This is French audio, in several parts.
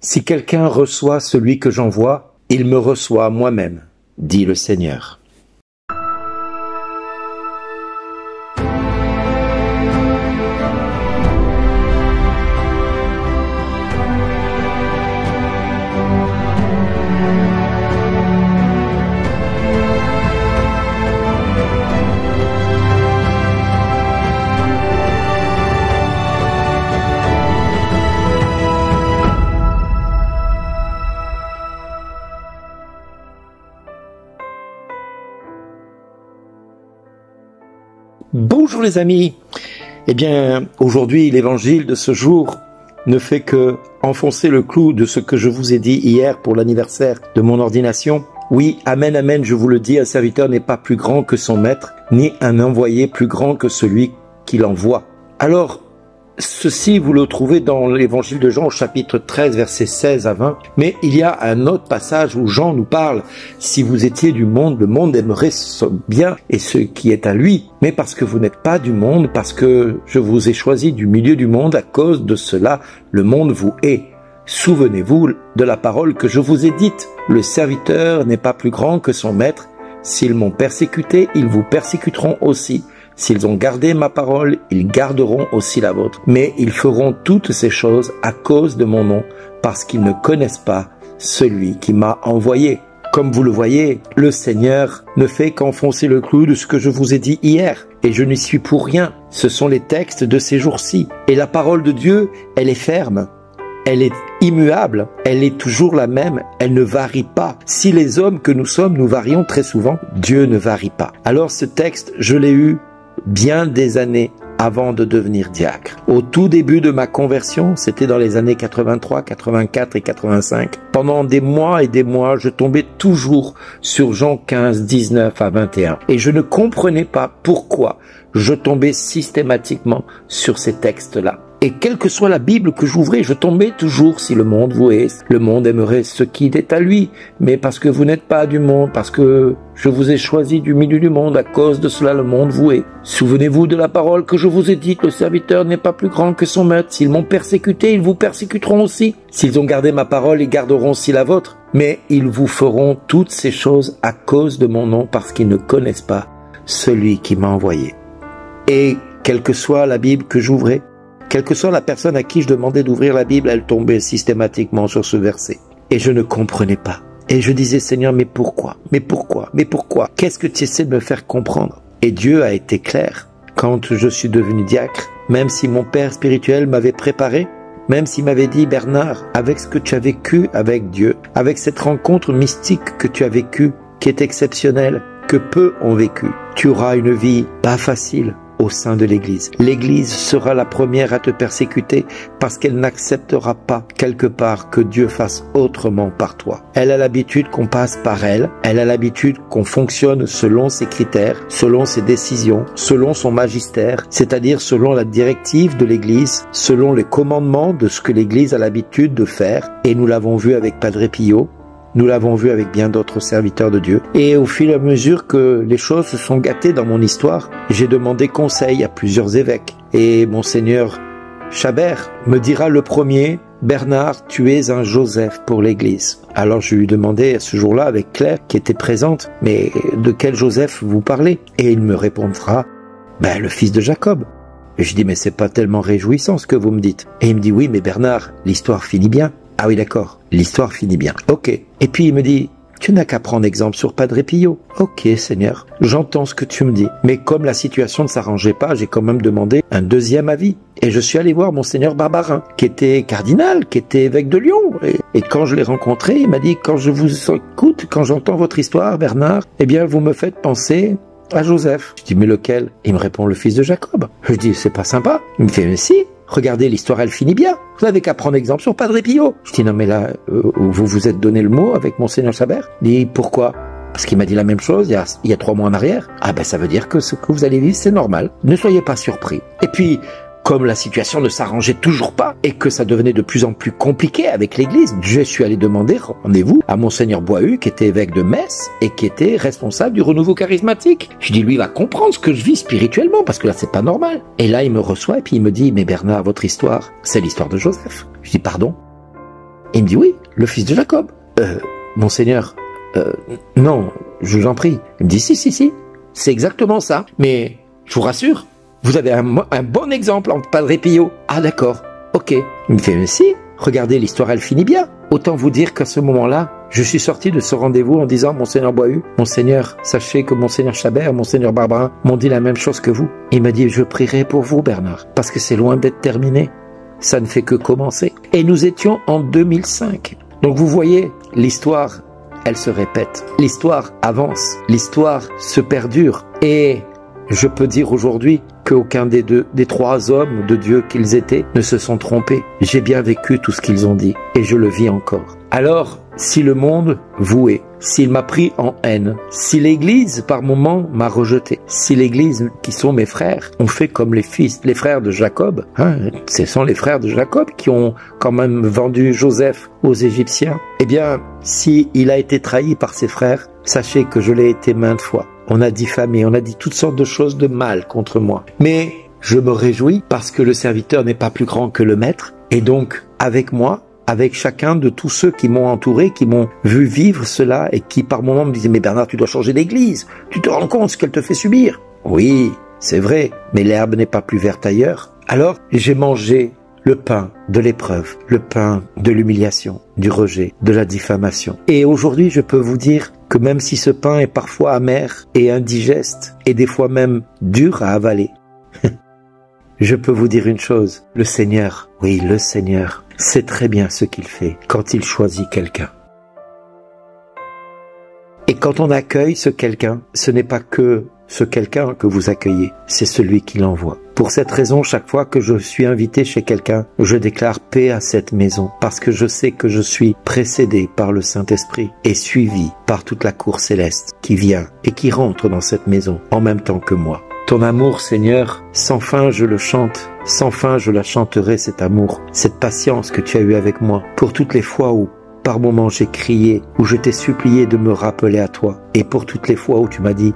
Si quelqu'un reçoit celui que j'envoie, il me reçoit moi-même, dit le Seigneur. Bonjour les amis. Eh bien, aujourd'hui, l'évangile de ce jour ne fait que enfoncer le clou de ce que je vous ai dit hier pour l'anniversaire de mon ordination. Oui, amen, amen, je vous le dis, un serviteur n'est pas plus grand que son maître, ni un envoyé plus grand que celui qui l'envoie. Alors, ceci, vous le trouvez dans l'évangile de Jean au chapitre 13, versets 16 à 20. Mais il y a un autre passage où Jean nous parle. Si vous étiez du monde, le monde aimerait ce bien et ce qui est à lui. Mais parce que vous n'êtes pas du monde, parce que je vous ai choisi du milieu du monde, à cause de cela, le monde vous hait. Souvenez-vous de la parole que je vous ai dite. Le serviteur n'est pas plus grand que son maître. S'ils m'ont persécuté, ils vous persécuteront aussi. S'ils ont gardé ma parole, ils garderont aussi la vôtre. Mais ils feront toutes ces choses à cause de mon nom, parce qu'ils ne connaissent pas celui qui m'a envoyé. Comme vous le voyez, le Seigneur ne fait qu'enfoncer le clou de ce que je vous ai dit hier. Et je n'y suis pour rien. Ce sont les textes de ces jours-ci. Et la parole de Dieu, elle est ferme. Elle est immuable, elle est toujours la même, elle ne varie pas. Si les hommes que nous sommes, nous varions très souvent, Dieu ne varie pas. Alors ce texte, je l'ai eu bien des années avant de devenir diacre. Au tout début de ma conversion, c'était dans les années 83, 84 et 85. Pendant des mois et des mois, je tombais toujours sur Jean 15, 19 à 21. Et je ne comprenais pas pourquoi je tombais systématiquement sur ces textes-là. Et quelle que soit la Bible que j'ouvrais, je tombais toujours si le monde vous hait. Le monde aimerait ce qui est à lui. Mais parce que vous n'êtes pas du monde, parce que je vous ai choisi du milieu du monde, à cause de cela le monde vous hait. Souvenez-vous de la parole que je vous ai dite, le serviteur n'est pas plus grand que son maître. S'ils m'ont persécuté, ils vous persécuteront aussi. S'ils ont gardé ma parole, ils garderont aussi la vôtre. Mais ils vous feront toutes ces choses à cause de mon nom, parce qu'ils ne connaissent pas celui qui m'a envoyé. Et quelle que soit la Bible que j'ouvrais, quelle que soit la personne à qui je demandais d'ouvrir la Bible, elle tombait systématiquement sur ce verset. Et je ne comprenais pas. Et je disais, Seigneur, mais pourquoi? Mais pourquoi? Mais pourquoi? Qu'est-ce que tu essaies de me faire comprendre? Et Dieu a été clair. Quand je suis devenu diacre, même si mon père spirituel m'avait préparé, même s'il m'avait dit, Bernard, avec ce que tu as vécu avec Dieu, avec cette rencontre mystique que tu as vécue, qui est exceptionnelle, que peu ont vécu, tu auras une vie pas facile au sein de l'Église. L'Église sera la première à te persécuter parce qu'elle n'acceptera pas quelque part que Dieu fasse autrement par toi. Elle a l'habitude qu'on passe par elle, elle a l'habitude qu'on fonctionne selon ses critères, selon ses décisions, selon son magistère, c'est-à-dire selon la directive de l'Église, selon les commandements de ce que l'Église a l'habitude de faire. Et nous l'avons vu avec Padre Pio, nous l'avons vu avec bien d'autres serviteurs de Dieu. Et au fur et à mesure que les choses se sont gâtées dans mon histoire, j'ai demandé conseil à plusieurs évêques. Et Monseigneur Chabert me dira le premier, Bernard, tu es un Joseph pour l'Église. Alors je lui demandais à ce jour-là avec Claire qui était présente, mais de quel Joseph vous parlez? Et il me répondra, le fils de Jacob. Et je dis, mais c'est pas tellement réjouissant ce que vous me dites. Et il me dit, oui, mais Bernard, l'histoire finit bien. Ah oui, d'accord, l'histoire finit bien. Ok. Et puis il me dit, tu n'as qu'à prendre exemple sur Padre Pio. Ok, Seigneur, j'entends ce que tu me dis. Mais comme la situation ne s'arrangeait pas, j'ai quand même demandé un deuxième avis. Et je suis allé voir Monseigneur Barbarin, qui était cardinal, qui était évêque de Lyon. Et quand je l'ai rencontré, il m'a dit, quand je vous écoute, quand j'entends votre histoire, Bernard, eh bien, vous me faites penser à Joseph. Je dis, mais lequel? Il me répond, le fils de Jacob. Je dis, c'est pas sympa. Il me fait, mais si. Regardez, l'histoire, elle finit bien. Vous n'avez qu'à prendre exemple sur Padre Pio. Je dis, non, mais là, vous vous êtes donné le mot avec Monseigneur Chabert. Il dit, pourquoi? Parce qu'il m'a dit la même chose il y a 3 mois en arrière. Ah ça veut dire que ce que vous allez vivre, c'est normal. Ne soyez pas surpris. Et puis, comme la situation ne s'arrangeait toujours pas et que ça devenait de plus en plus compliqué avec l'Église, je suis allé demander rendez-vous à Monseigneur Boihu, qui était évêque de Metz et qui était responsable du renouveau charismatique. Je dis, lui, il va comprendre ce que je vis spirituellement, parce que là, c'est pas normal. Et là, il me reçoit et puis il me dit, mais Bernard, votre histoire, c'est l'histoire de Joseph. Je dis, pardon? Il me dit, oui, le fils de Jacob. Monseigneur, non, je vous en prie. Il me dit, si, c'est exactement ça. Mais je vous rassure, vous avez un bon exemple en Padre Pio. Ah d'accord, ok. Il me fait, mais si, regardez, l'histoire elle finit bien. Autant vous dire qu'à ce moment-là, je suis sorti de ce rendez-vous en disant, Monseigneur Boihu, Monseigneur, sachez que Monseigneur Chabert, Monseigneur Barbarin m'ont dit la même chose que vous. Il m'a dit, je prierai pour vous Bernard, parce que c'est loin d'être terminé. Ça ne fait que commencer. Et nous étions en 2005. Donc vous voyez, l'histoire, elle se répète. L'histoire avance. L'histoire se perdure. Et je peux dire aujourd'hui qu'aucun des trois hommes de Dieu qu'ils étaient ne se sont trompés. J'ai bien vécu tout ce qu'ils ont dit. Et je le vis encore. Alors, si le monde voué, s'il m'a pris en haine, si l'Église par moments m'a rejeté, si l'Église, qui sont mes frères, ont fait comme les frères de Jacob, ce sont les frères de Jacob qui ont quand même vendu Joseph aux Égyptiens, eh bien, si il a été trahi par ses frères, sachez que je l'ai été maintes fois. On a diffamé, on a dit toutes sortes de choses de mal contre moi. Mais je me réjouis parce que le serviteur n'est pas plus grand que le maître, et donc, avec moi, avec chacun de tous ceux qui m'ont entouré, qui m'ont vu vivre cela et qui par moments me disaient « Mais Bernard, tu dois changer d'église, tu te rends compte ce qu'elle te fait subir ?» Oui, c'est vrai, mais l'herbe n'est pas plus verte ailleurs. Alors, j'ai mangé le pain de l'épreuve, le pain de l'humiliation, du rejet, de la diffamation. Et aujourd'hui, je peux vous dire que même si ce pain est parfois amer et indigeste, et des fois même dur à avaler, je peux vous dire une chose, le Seigneur, oui, le Seigneur, sait très bien ce qu'il fait quand il choisit quelqu'un. Et quand on accueille ce quelqu'un, ce n'est pas que ce quelqu'un que vous accueillez, c'est celui qui l'envoie. Pour cette raison, chaque fois que je suis invité chez quelqu'un, je déclare paix à cette maison, parce que je sais que je suis précédé par le Saint-Esprit et suivi par toute la cour céleste qui vient et qui rentre dans cette maison en même temps que moi. Ton amour, Seigneur, sans fin je le chante, sans fin je la chanterai, cet amour, cette patience que tu as eue avec moi, pour toutes les fois où, par moments, j'ai crié, où je t'ai supplié de me rappeler à toi, et pour toutes les fois où tu m'as dit,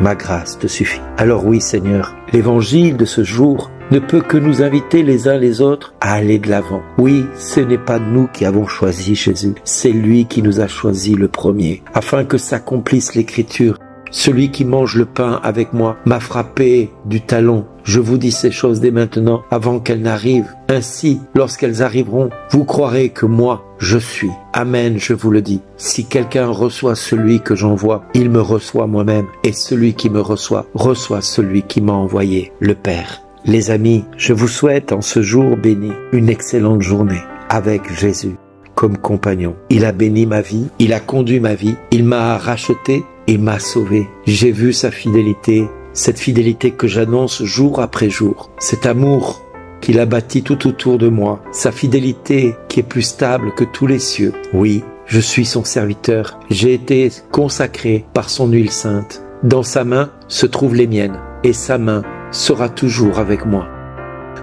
ma grâce te suffit. Alors oui, Seigneur, l'évangile de ce jour ne peut que nous inviter les uns les autres à aller de l'avant. Oui, ce n'est pas nous qui avons choisi Jésus, c'est lui qui nous a choisi le premier, afin que s'accomplisse l'écriture. Celui qui mange le pain avec moi m'a frappé du talon. Je vous dis ces choses dès maintenant, avant qu'elles n'arrivent. Ainsi, lorsqu'elles arriveront, vous croirez que moi, je suis. Amen, je vous le dis. Si quelqu'un reçoit celui que j'envoie, il me reçoit moi-même. Et celui qui me reçoit, reçoit celui qui m'a envoyé, le Père. Les amis, je vous souhaite en ce jour béni une excellente journée avec Jésus comme compagnon. Il a béni ma vie, il a conduit ma vie, il m'a racheté et m'a sauvé. J'ai vu sa fidélité, cette fidélité que j'annonce jour après jour, cet amour qu'il a bâti tout autour de moi, sa fidélité qui est plus stable que tous les cieux. Oui, je suis son serviteur, j'ai été consacré par son huile sainte. Dans sa main se trouvent les miennes, et sa main sera toujours avec moi.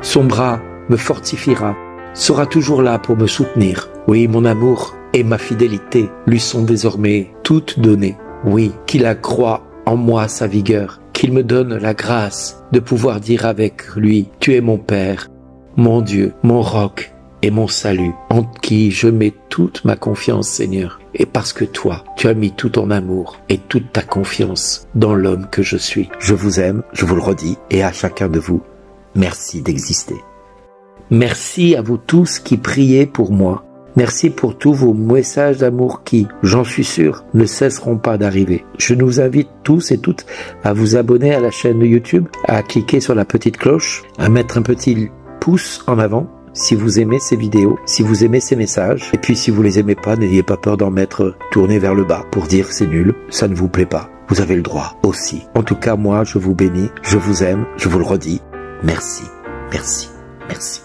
Son bras me fortifiera, sera toujours là pour me soutenir. Oui, mon amour et ma fidélité lui sont désormais toutes données. Oui, qu'il accroît en moi sa vigueur, qu'il me donne la grâce de pouvoir dire avec lui, tu es mon Père, mon Dieu, mon roc et mon salut, en qui je mets toute ma confiance, Seigneur. Et parce que toi, tu as mis tout ton amour et toute ta confiance dans l'homme que je suis. Je vous aime, je vous le redis, et à chacun de vous, merci d'exister. Merci à vous tous qui priez pour moi. Merci pour tous vos messages d'amour qui, j'en suis sûr, ne cesseront pas d'arriver. Je nous invite tous et toutes à vous abonner à la chaîne de YouTube, à cliquer sur la petite cloche, à mettre un petit pouce en avant si vous aimez ces vidéos, si vous aimez ces messages. Et puis si vous les aimez pas, n'ayez pas peur d'en mettre tourné vers le bas pour dire c'est nul, ça ne vous plaît pas. Vous avez le droit aussi. En tout cas, moi, je vous bénis, je vous aime, je vous le redis. Merci, merci, merci.